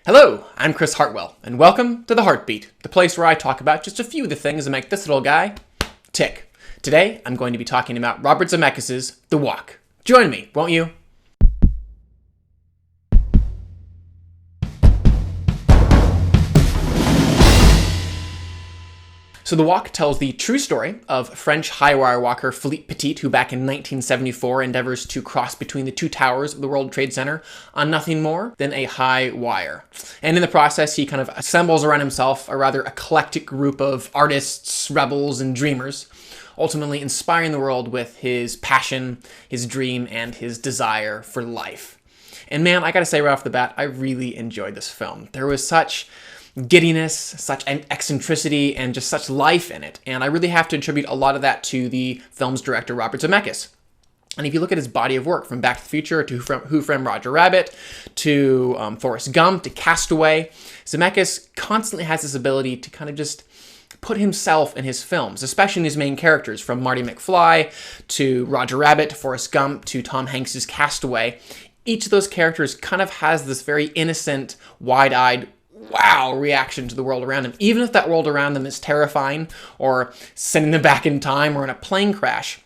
Hello, I'm Chris Hartwell, and welcome to The Heartbeat, the place where I talk about just a few of the things that make this little guy tick. Today, I'm going to be talking about Robert Zemeckis' The Walk. Join me, won't you? So The Walk tells the true story of French high-wire walker Philippe Petit, who back in 1974 endeavors to cross between the two towers of the World Trade Center on nothing more than a high wire. And in the process, he kind of assembles around himself a rather eclectic group of artists, rebels, and dreamers, ultimately inspiring the world with his passion, his dream, and his desire for life. And man, I gotta say right off the bat, I really enjoyed this film. There was such giddiness, such eccentricity, and just such life in it. And I really have to attribute a lot of that to the film's director, Robert Zemeckis. And if you look at his body of work, from Back to the Future to Who Framed Roger Rabbit to Forrest Gump to Castaway, Zemeckis constantly has this ability to kind of just put himself in his films, especially in his main characters, from Marty McFly to Roger Rabbit to Forrest Gump to Tom Hanks's Castaway. Each of those characters kind of has this very innocent, wide-eyed, wow reaction to the world around them, even if that world around them is terrifying or sending them back in time or in a plane crash.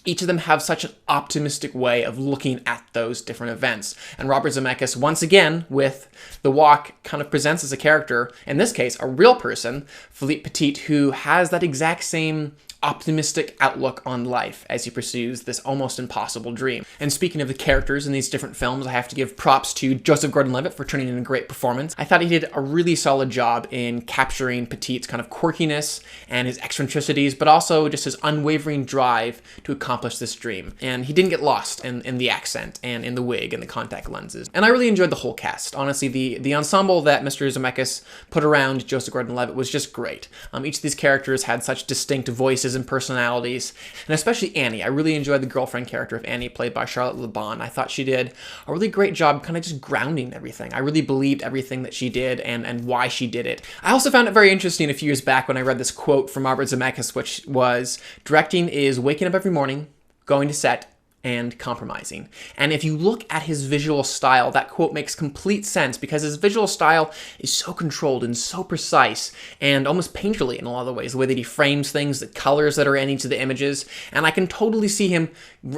Each of them have such an optimistic way of looking at those different events. And Robert Zemeckis, once again, with The Walk, kind of presents as a character, in this case, a real person, Philippe Petit, who has that exact same optimistic outlook on life as he pursues this almost impossible dream. And speaking of the characters in these different films, I have to give props to Joseph Gordon-Levitt for turning in a great performance. I thought he did a really solid job in capturing Petit's kind of quirkiness and his eccentricities, but also just his unwavering drive to accomplish this dream. And he didn't get lost in the accent and in the wig and the contact lenses. And I really enjoyed the whole cast. Honestly, the ensemble that Mr. Zemeckis put around Joseph Gordon-Levitt was just great. Each of these characters had such distinct voices and personalities, and especially Annie. I really enjoyed the girlfriend character of Annie, played by Charlotte Le Bon. I thought she did a really great job kind of just grounding everything. I really believed everything that she did and why she did it. I also found it very interesting a few years back when I read this quote from Robert Zemeckis, which was, "Directing is waking up every morning, going to set, and compromising." And if you look at his visual style, that quote makes complete sense, because his visual style is so controlled and so precise and almost painterly in a lot of the ways, the way that he frames things, the colors that are in each of the images. And I can totally see him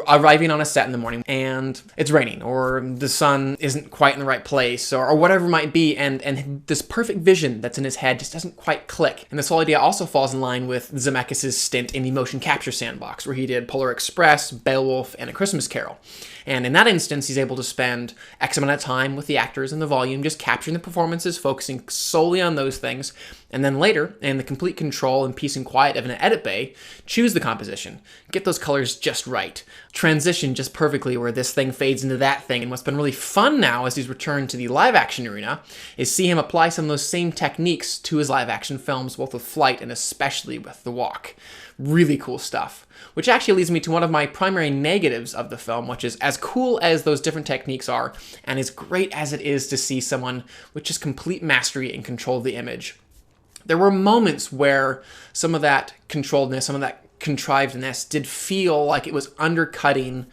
arriving on a set in the morning and it's raining, or the sun isn't quite in the right place, or whatever it might be, and this perfect vision that's in his head just doesn't quite click. And this whole idea also falls in line with Zemeckis' stint in the motion capture sandbox, where he did Polar Express, Beowulf, and A Christmas Carol. And in that instance, he's able to spend X amount of time with the actors and the volume, just capturing the performances, focusing solely on those things, and then later, in the complete control and peace and quiet of an edit bay, choose the composition, get those colors just right, transition just perfectly where this thing fades into that thing. And what's been really fun now as he's returned to the live action arena is see him apply some of those same techniques to his live action films, both with Flight and especially with The Walk. Really cool stuff. Which actually leads me to one of my primary negatives of the film, which is, as cool as those different techniques are, and as great as it is to see someone with just complete mastery and control of the image, there were moments where some of that controlledness, some of that contrivedness did feel like it was undercutting,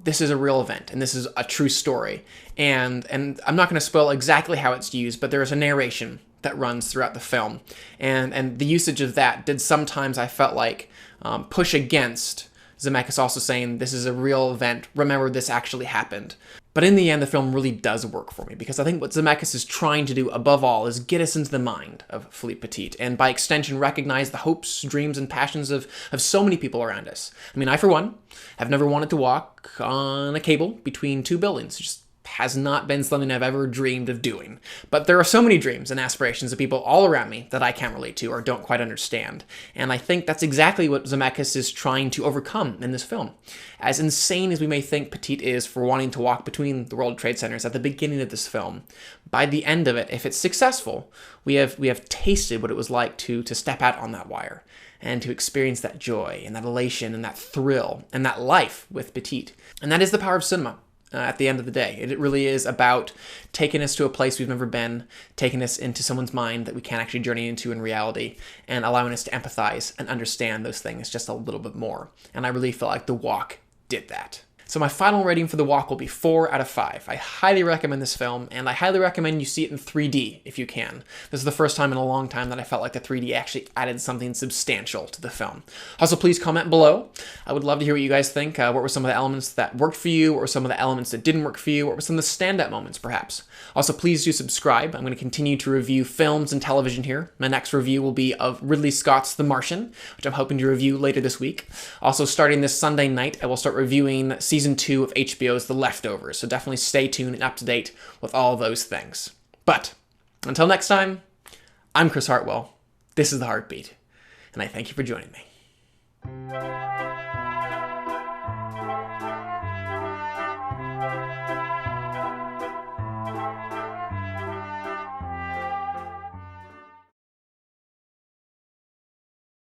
this is a real event and this is a true story. And I'm not going to spoil exactly how it's used, but there is a narration that runs throughout the film. And the usage of that did sometimes, I felt like, push against Zemeckis also saying, this is a real event, remember this actually happened. But in the end, the film really does work for me, because I think what Zemeckis is trying to do above all is get us into the mind of Philippe Petit, and by extension recognize the hopes, dreams, and passions of so many people around us. I mean, I, for one, have never wanted to walk on a cable between two buildings. It just has not been something I've ever dreamed of doing. But there are so many dreams and aspirations of people all around me that I can't relate to or don't quite understand. And I think that's exactly what Zemeckis is trying to overcome in this film. As insane as we may think Petit is for wanting to walk between the World Trade Centers at the beginning of this film, by the end of it, if it's successful, we have tasted what it was like to step out on that wire and to experience that joy and that elation and that thrill and that life with Petit. And that is the power of cinema. At the end of the day, it really is about taking us to a place we've never been, taking us into someone's mind that we can't actually journey into in reality, and allowing us to empathize and understand those things just a little bit more. And I really feel like The Walk did that. So my final rating for The Walk will be 4 out of 5. I highly recommend this film, and I highly recommend you see it in 3D if you can. This is the first time in a long time that I felt like the 3D actually added something substantial to the film. Also, please comment below. I would love to hear what you guys think. What were some of the elements that worked for you? What were some of the elements that didn't work for you? What were some of the standout moments, perhaps? Also, please do subscribe. I'm going to continue to review films and television here. My next review will be of Ridley Scott's The Martian, which I'm hoping to review later this week. Also, starting this Sunday night, I will start reviewing Season 2 of HBO's The Leftovers, so definitely stay tuned and up to date with all those things. But, until next time, I'm Chris Hartwell, this is The Heartbeat, and I thank you for joining me.